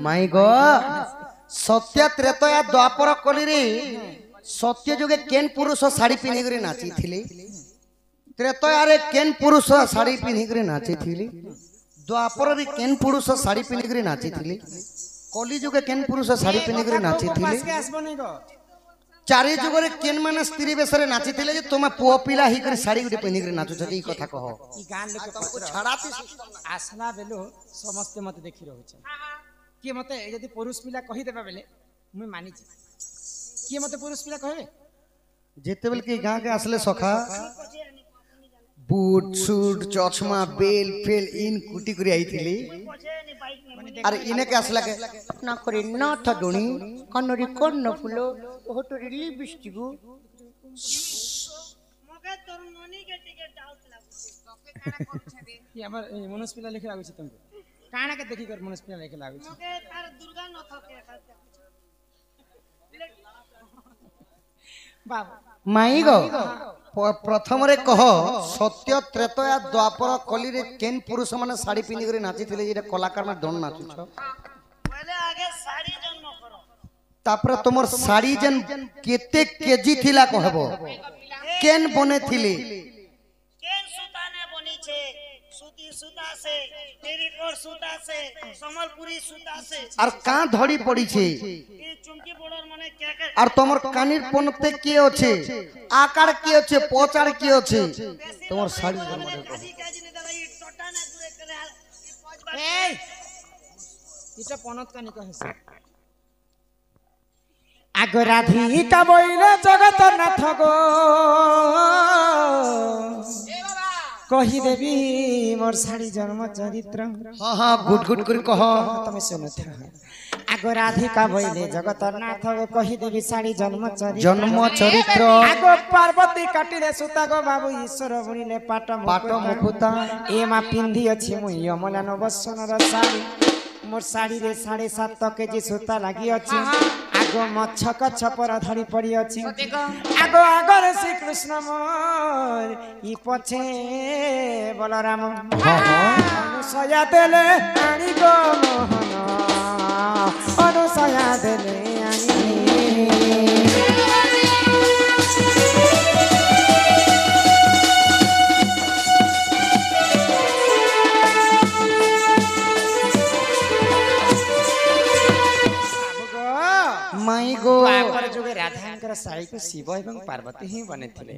माई गो सत्य त्रेतया द्वापर कली रे सत्य जुगे केन पुरुष साड़ी पिन्हि करे नाची थिले त्रेतया रे केन पुरुष साड़ी पिन्हि करे नाची थिले द्वापर रे केन पुरुष साड़ी पिन्हि करे नाची थिले कली जुगे केन पुरुष साड़ी पिन्हि करे नाची थिले चारि जुगरे केन माने स्त्री बेसरे नाची थिले जे तुम पुओ पिला ही करे साड़ी गुटे पिन्हि करे नाचो छ ई कथा कहो ई गान लोक तुमको छाड़ाती आसना बेलो समस्त मते देखि रहउ छ कि मते यदि पुरुष पिला कहि देबा बेले मैं मानी छी कि मते पुरुष पिला कहबे जेते बेल के गां के असले सखा बूट सूट चश्मा बेल फेल इन कुटी करी आई थिली अरे इने के असला के ना करे ना था डोणी कन्नरी कन्न फुलो होटरी लिपस्टिक मगे तोर ननी के टिकट डाउट लागु तोके काना करू छे कि हमर मनुष्य पिला लिखे लागु छ तुमको काना के देखि कर मनुष्य पिला लिखे लागु छ मगे तार दुर्गा न थके बाबा माई गो प्रथम रे कह सत्य त्रेतया द्वापर कली रे केन पुरुष माने साड़ी पिनि करे नाची थिले जेटा कलाकार में दोन नाचु छ पहले आगे साड़ी जन्म करो तापर तुमर साड़ी जन केते केजी थिला कहबो केन बने थिले केन सूता ने बनी छे सूती सूता से टेरिकॉट सूता से संबलपुरी सूता से और का धड़ी पड़ी छे ई चुमकी बॉर्डर माने क्या के और तुमर कानिर पनते के আছে आकार के আছে পচার के আছে তোমার শাড়ি काजी काजी ने दला ई टोटा ने दूरे करे ई पांच बार ए इटा पनत कानी कहसे आग राधिका बइले जगत नाथ गो कहि देबी मोर साड़ी जन्म चरित्र हां हां गुड गुड कर कह तमे सुनत आग राधिका बइले जगत नाथ गो कहि देबी साड़ी जन्म चरित्र आग पार्वती काटिले सुता गो बाबू ईश्वर बुनिले पाट मुकुता ए मा पिंधी अछि मु यमला नवसनर साड़ी मोर साड़ी रे 7.5 केजी सूता लागी अछि आगो मच्छक छपर धरी पड़ी अछि आगो आगर श्री कृष्ण मोर ई पछे बलराम अनुसया देले आनी गो मोहन अनुसया देले आनी माई गो द्वापर जुगे राधांकर साड़ी को शिव एवं पार्वती ही बने थिले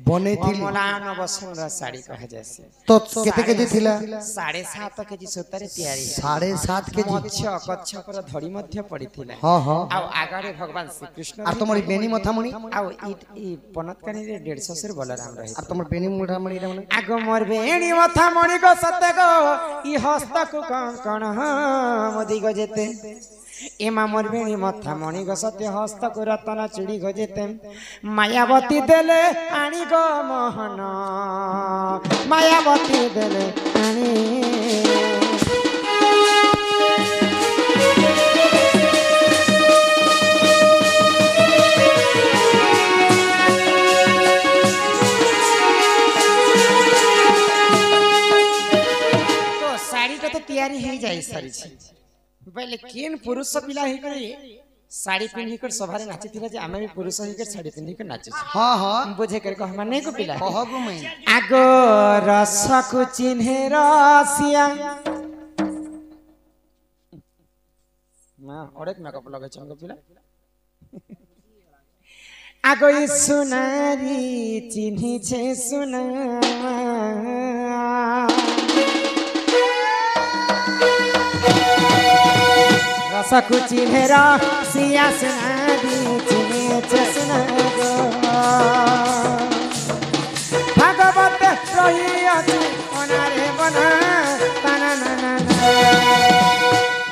मलान वसुंधरा साड़ी कहा जैसे तो केते केजी थिला 7.5 केजी सूतारे तैयारी 7.5 केजी मच्छ कच्छ पर धड़ी मध्य पड़ी थिला हां हां आ आगारे भगवान श्री कृष्ण और तुमरी बेनी मथामणी आ ई पनत कानी रे 150 से बलराम रहे और तुमर बेनी मुठामणी रे माने आगो मोर बेणी मथामणी को सते गो ई हस्त को कण मोदी गो जेते एमा मोर बेणी मथा मणि गो सत्य हस्त को रतन चूड़ी गजेते मायावती देले आनी गो मोहन मायावती देले आनी तो साड़ी का तो तैयारी हो जाई सारी छी पहले केन पुरुष पिला ही करे साड़ी पिन्ही कर सभारे नाची थिला जे आमे भी पुरुष ही कर साड़ी पिन्ही कर नाचे हां हां बुझे कर को हम नहीं को पिला कहबो मैं आगो रस को चिन्हे रसिया मां औरत मेकअप लगे छंगो पिला आगो ई सुनारी चिन्ही छे सुना रसकु चिन्हेरा सिया सुनारी चिन्हे चसना गो भगवत रही अछि अनारे बना तना ना ना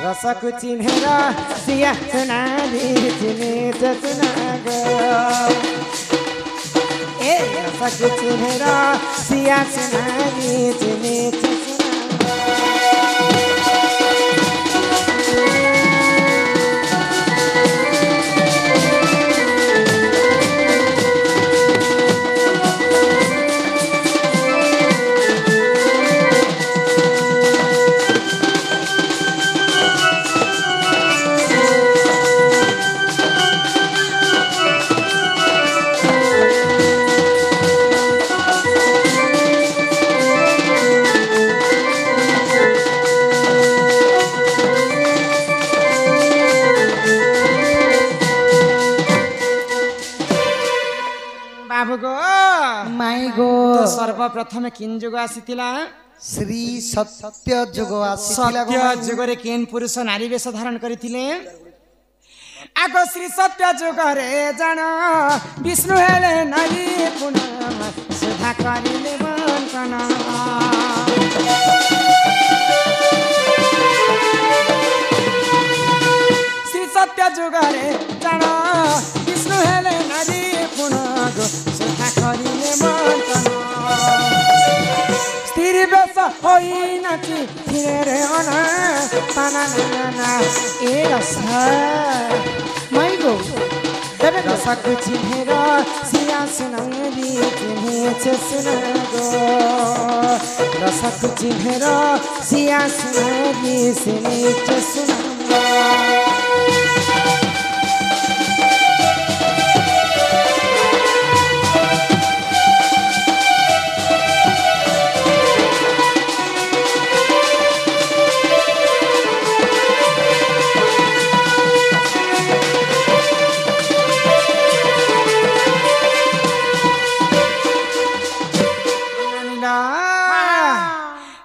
रसकु चिन्हेरा सिया सुनारी चिन्हे चसना गो ए रसकु चिन्हेरा सिया सुनारी चिन्हे चसना सर्वप्रथम किन जुग आसीथिला श्री सत्य जुग आसीथिला सत्य जुगरे केन पुरुष नारी वेश धारण करिथिले आगो श्री सत्य जुगरे जान विष्णु हेले नारी पुनः सुधा करिले बंकन श्री सत्य जुगरे जान विष्णु हेले नारी पुनः सुधा करिले बंकन स्थिर बेस होई नाची फिरे अना ताना ना ए रसा माई गो रसा कुछ हेरा सिया सुनारी चिन्हे छे सुना गो रसा कुछ हेरा सिया सुनारी सिने छे सुना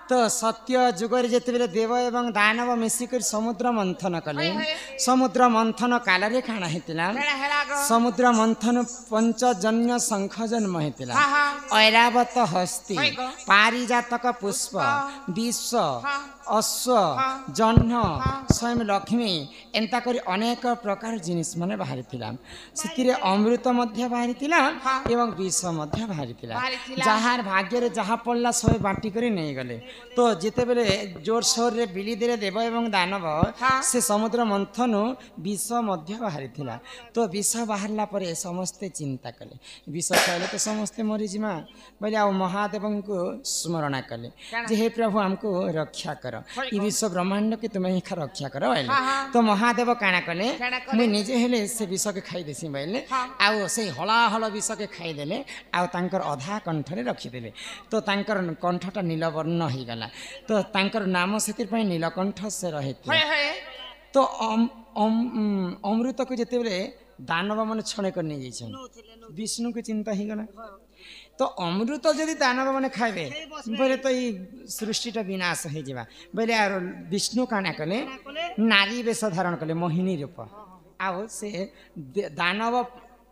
तो सत्य जुगरे जेतेबेले देव एवं दानव मिसिकर समुद्र मंथन कले समुद्र मंथन कालरे खाना हेतिला समुद्र मंथन पंचजन्य शंख जन्म हेतिला ऐरावत हस्ती पारिजातक पुष्प विश्व अश्व जह्न स्वयं लक्ष्मी एंता करी अनेक प्रकार जिनिस माने बाहरी थिला सितिरे अमृत मध्य बाहरी थिला एवं विष मध्य बाहरी थिला जहार भाग्य रे जहा पड़ला सब बांटी करी नहीं गले तो जिते बेले जोर शोर रे बिली दे देव एवं दानव से समुद्र मंथन विष मध्य बाहरी थिला तो विष बाहरला परे समस्ते चिंता कले विष खाइले तो समस्ते मरी जिमा बोले आ महादेव को स्मरण कले जे हे प्रभु हमको रक्षा कर ई विश्व ब्रह्मांड के तुम्हें ही रक्षा करो बोले तो महादेव काना कले मुई निजे हेले से विष के खाई देसी बोले आउ से हला हल विष के खाई देले आउ तांकर अधा कंठ रे रखी देले तो तांकर कंठटा नीलवर्ण हो गला तो तांकर नाम सेतिर पई नीलकंठ से रहित तो अमृत को जेते बेले दानव मन छणे कर नहीं जाइछन विष्णु के चिंता ही गला तो अमृत जदि दानव मैंने खाइबे बोले तो ये सृष्टिटा विनाश हो जावा बोले आर विष्णु काना कले नारी वेश धारण कले मोहिनी रूप आओ से दानव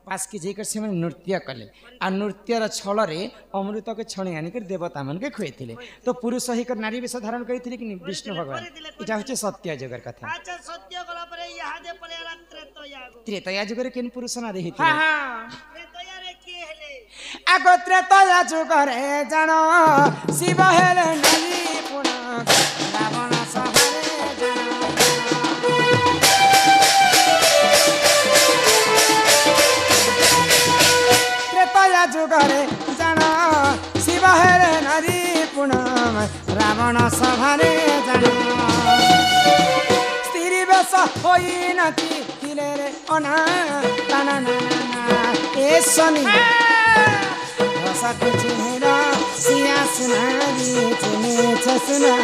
पास की जेकर से नृत्य कले आ नृत्यर छल रे अमृत के छणे आनिक देवता मन के खुएथिले तो पुरुष ही कर नारी वेश धारण करिथिले कि विष्णु भगवान इटा होचे सत्य जुगर कथा अच्छा सत्य गला परे यहाँ दे पले त्रेतया जुगर केन पुरुष नारी हिथिले त्रेतया रे के हेले आगो त्रेतया जुगरे जान शिव हेले नारी पुनः रावण सहरे जान त्रेतया जुगरे जान शिव हेले नारी पुनः रावण सभारे जान स्त्री बेश होई नाची थिले रे अना ताना ना ए सनी रसा कुछ हेरा सिया सुनारी चिने छ सुना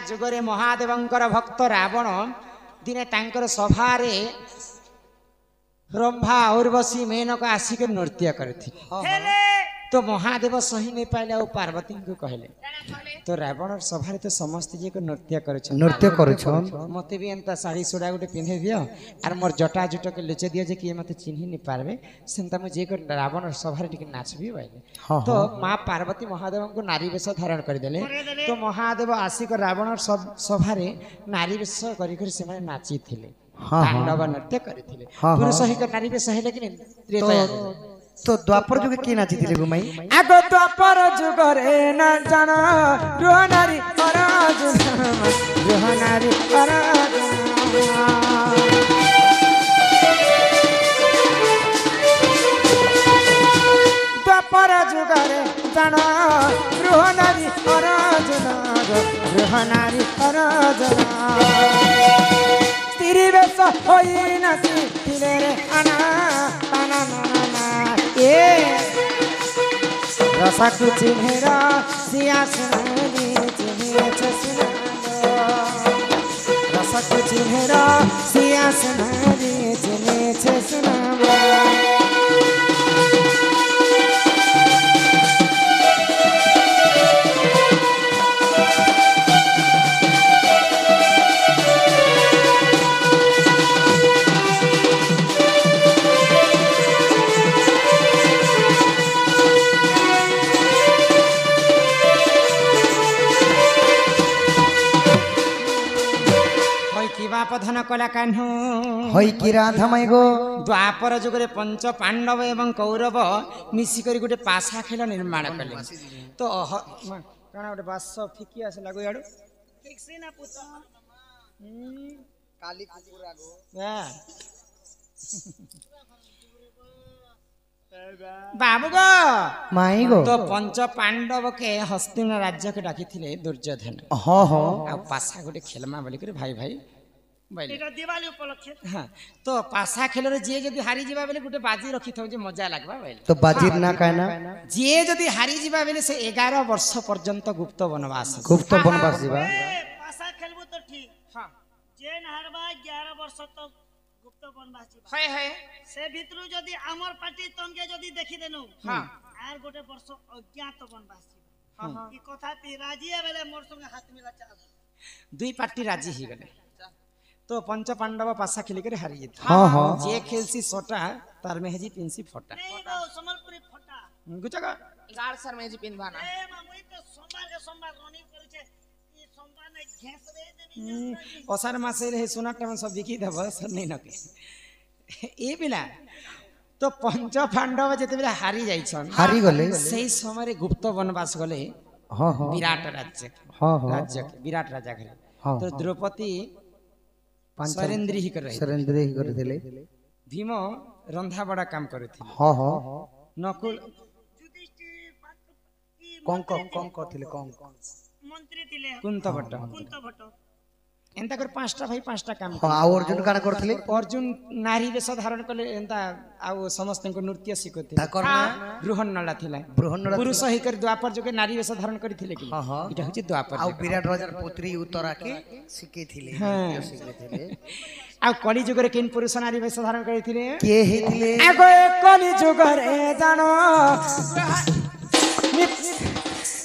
जुगरे महादेवंकर भक्त रावण दिने तांकर सभारे रंभा उर्वशी मेनक आसिक नृत्य करथिले तो महादेव सही नहीं पाइले और पार्वती को कहले तो रावण सभा तो समस्त जे को नृत्य कर मते भी एंता साड़ी सोडा गोटे पिंधे दियो आर मोर जटा जुट के लुचे दियो जे कि मते चिन्हि नहीं पारबे सेंता मु जे को रावण सभा रे टिके नाचबी बाइले तो मां पार्वती महादेव को नारी वेश धारण कर देले तो महादेव आसिक रावण सभा रे नारी वेश करी कर से माने नाची थिले तांडव नृत्य करथिले पुरुष ही का नारी वेश हेले कि त्रेतया तो द्वापर जुगे के नाची थिले गुमाई आगो द्वापर जुगरे ना जाना रुहनारी पराजुन रुहनारी पराजुन द्वापर ଯୁଗରେ ଜାଣ ଗୃହ ନାରୀ ଅରଜନା ଗୃହ ନାରୀ ଅରଜନା ସ୍ତ୍ରୀ ବେଶ ହୋଇ ନାଚିଥିଲେ ରେ ଆନା ପାନା ନା ଏ ରସକୁ ଚିହ୍ନେର ସିଆସନାରେ ଚିହ୍ନେଛ ସୁନାଦ ରସକୁ ଚିହ୍ନେର ସିଆସନାରେ ଚିହ୍ନେଛ ସୁନାଦ ଧନ କଲା କାହ୍ନୁ হই কি রাধা মাই গো ଦ୍ୱାପର ଯୁଗରେ ପଞ୍ଚ ପାଣ୍ଡବ ଏବଂ କୌରବ ମିଶିକରି ଗୋଟେ ପାଶା ଖେଳ ନିର୍ମାଣ କଲେ ତ କାଣା ଗୋଟେ ବାସ ଫିକି ଆସେ ଲାଗୁ ଇଆଡୁ ठीक से ना पुत्र কালি কুকুর আগো ବାବୁ ଗୋ মাই গো ତ ପଞ୍ଚ ପାଣ୍ଡବକେ ହସ୍ତିନ ରାଜ୍ୟକେ ଡାକିଥିଲେ ଦୁର୍ଯ୍ୟୋଧନ হ হ ଆଉ ପାଶା ଗୋଟେ ଖେଲମା ବୋଲିକରି ଭାଇ ଭାଇ ବୋଇଲେ এটা দিवाली উপলক্ষে ହଁ ତ ପାଶା ଖେଳରେ ଯିଏ ଯଦି ହାରିଯିବା ବେଲେ ଗୋଟେ ବାଜି ରଖିଥାଉ ଯେ ମଜା ଲାଗବା ବୋଇଲେ তো বাজির না কায় না ଯିଏ ଯଦି ହାରିଯିବା ବେଲେ ସେ 11 ବର୍ଷ পর্যন্ত গুপ্ত বনবাস গুপ্ত বনবাস যাবা পাশা খেলবো তো ঠিক হ্যাঁ যে নাহারবা 11 বর্ষ তো গুপ্ত বনবাস ଯିବା হয় হয় সে ভিতরু যদি আমার পার্টি তঙ্গে যদি দেখি দেনু হ্যাঁ আর গোটে বর্ষ অজ্ঞাত বনবাস ଯିବା হ্যাঁ এই কথা তি রাজি বেলে মোর সঙ্গে হাত মিলা চাল দুই পার্টি রাজি হয়ে গেলে তো পঞ্চ পাণ্ডব পাশা খেলি করে হারি যেত হ হ যে খেলছি ছটা তার মেহেজি পিনছি ফটা নেই গো সম্বলপুরি ফটা গুচকা 11 सर में जी पिनवाना এ মামুই তো সোমবার রনিং করেছে এই সোমবার নাই ঘেস রে দেনি অসার মাসে হে সোনাটা সব বিকি দেব সর নেই নকে এ পিলা তো পঞ্চ পাণ্ডব যেতেবেলে হারি যাইছন হারি গলে সেই সময় গুপ্ত বনবাস গলে হ হ বিরাট রাজ্য হ হ রাজ্য বিরাট রাজা ঘরে হ্যাঁ, তো হ্যাঁ। দ্রৌপদী সরেন্দ্রী হি করে সুরেন্দ্র করেছিলে ভীম রন্ধা বড়া কাম করেছিল হ হ নকুল যুধিষ্ঠির কঙ্ক কঙ্ক করଥିଲେ কঙ্ক মন্ত্রী ଥିଲେ কুন্তবট কুন্ত ভট্ট এন্তা করে পাঁচটা ভাই পাঁচটা কাম ହଁ ଆଉ ଅର୍ଜୁନ କାଣା କରୁଥିଲେ অর্জুন নারী বেশ ধারণ কলে এন্তা আউ সমস্ত নৃত্য শিখুଥିଲେ ତାଙ୍କର ନାଁ বৃহন্নলা ଥିଲା ବୃହନ୍ନଳ পুরুষ হইকরি দ্বাপর যুগে নারী বেশ ধারণ করিଥିଲେ কি ହଁ ହଁ এটা হচ্ছে দ্বাপর ଆଉ যুগ। ବିରାଟ ରାଜାର ପୁତ୍ରୀ ଉତ୍ତରାକେ ଶିଖେଇଥିଲେ হ্যাঁ। ନୃତ୍ୟ ଶିଖେଇଥିଲେ ଆଉ কলি যুগরে কেন পুরুষ নারী বেশ ধারণ করিଥିଲେ କିଏ ହେଇଥିଲେ আগে কলি যুগরে জানো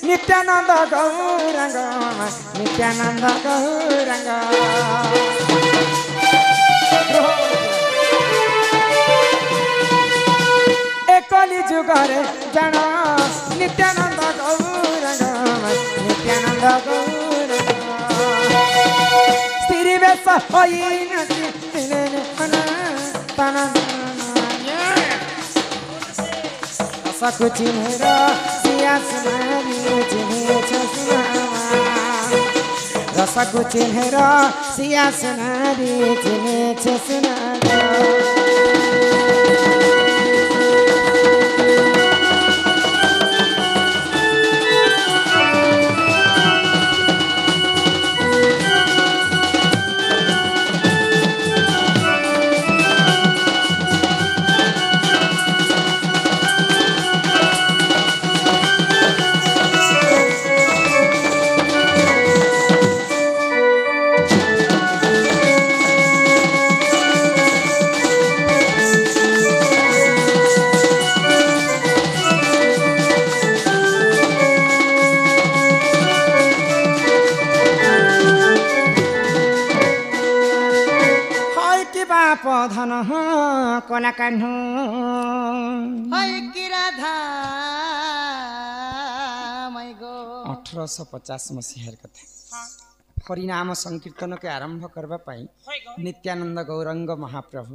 নিত্যানন্দ গৌরাঙ্গ নিত্যানন্দ গৌরাঙ্গ কলি যুগরে জান নিত্যানন্দ গৌরাঙ্গ নিত্যানন্দ গৌরাঙ্গ স্ত্রী বেশ হই নাচিলে রসকু চিহ্নের সিয়াসনারি চিহ্নেছ সুনামা রসকু চিহ্নের সিয়াসনারি চিহ্নেছ সুনামা প্রধান কলা কাহ্ন হয় কি রাধা মাই গো 1850 মସିହାର କଥା হরিনাম সংকীর্তনকে আরম্ভ করবা পাই নিত্যানন্দ গৌরাঙ্গ মহাপ্রভু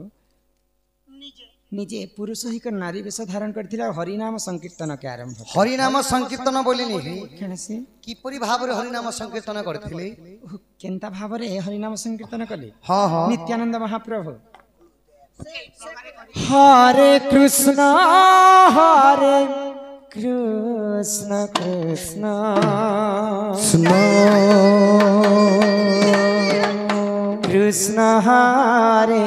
নিজে নিজে পুরুষ হইক নারী বেশ ধারণ করিছিল হরিনাম সংকীর্তনকে আরম্ভ হরিনাম সংকীর্তন বলিনি কেনসি কিপরি ভাବରେ হরিনাম সংকীর্তন କରିଥିଲେ কেনতা ভাবরে হরিনাম সংকীর্তন কলে ହଁ ହଁ নিত্যানন্দ মহাপ্রভু হরে কৃষ্ণ হরে কৃষ্ণ কৃষ্ণ কৃষ্ণ হরে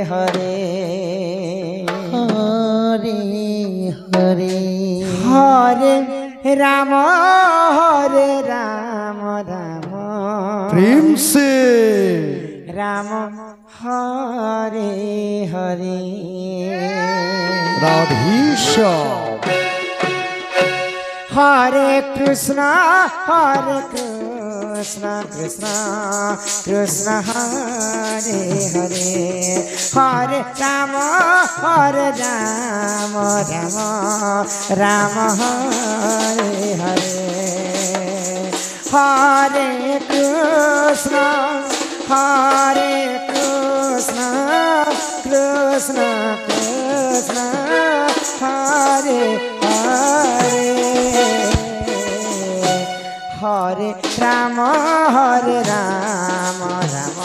হরে হরে হরে হরে রাম রাম प्रेम से রাম হরে হরে राधेश्याम हरे कृष्ण कृष्ण कृष्ण हरे हरे हरे राम राम राम हरे हरे हरे कृष्ण कृष्ण कृष्ण हरे हरे हरे राम राम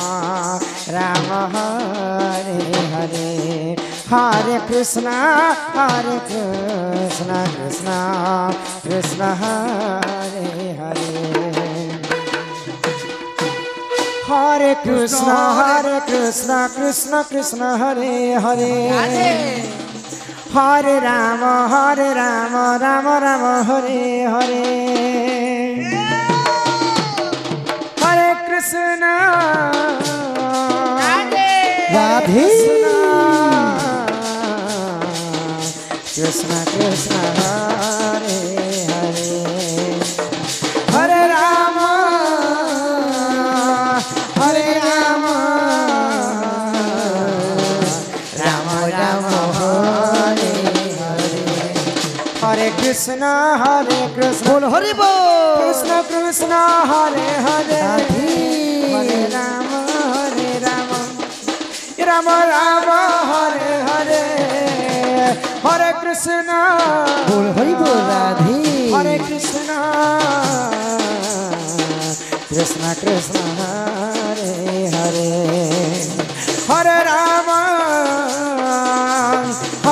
राम हरे हरे हरे कृष्ण कृष्ण कृष्ण हरे हरे हरे कृष्ण कृष्ण कृष्ण हरे हरे हरे राम राम राम हरे हरे हरे कृष्ण राधे कृष्ण कृष्ण हरे हरे हरे राम राम राम हरे हरे हरे कृष्ण बोल हरि बोल कृष्ण कृष्ण हरे हरे हरे राम राम राम हरे हरे हरे कृष्ण बोल हरि बोल राधे हरे कृष्ण कृष्ण कृष्ण हरे हरे हरे राम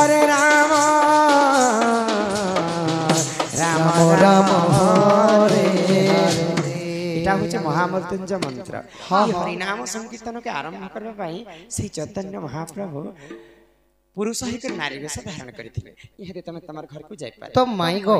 राम राम हरे এটা হচ্ছে মহামৃত্যুঞ্জয় মন্ত্র এই হরিনাম সংকীর্তনকে আরম্ভ করা পাই সেই চৈতন্য মহাপ্রভু পুরুষ হইকরি নারী বেশ ধারণ করিଥିଲେ ইহাতে তুমি তোমার ঘরକୁ যাই পারে तो माई गो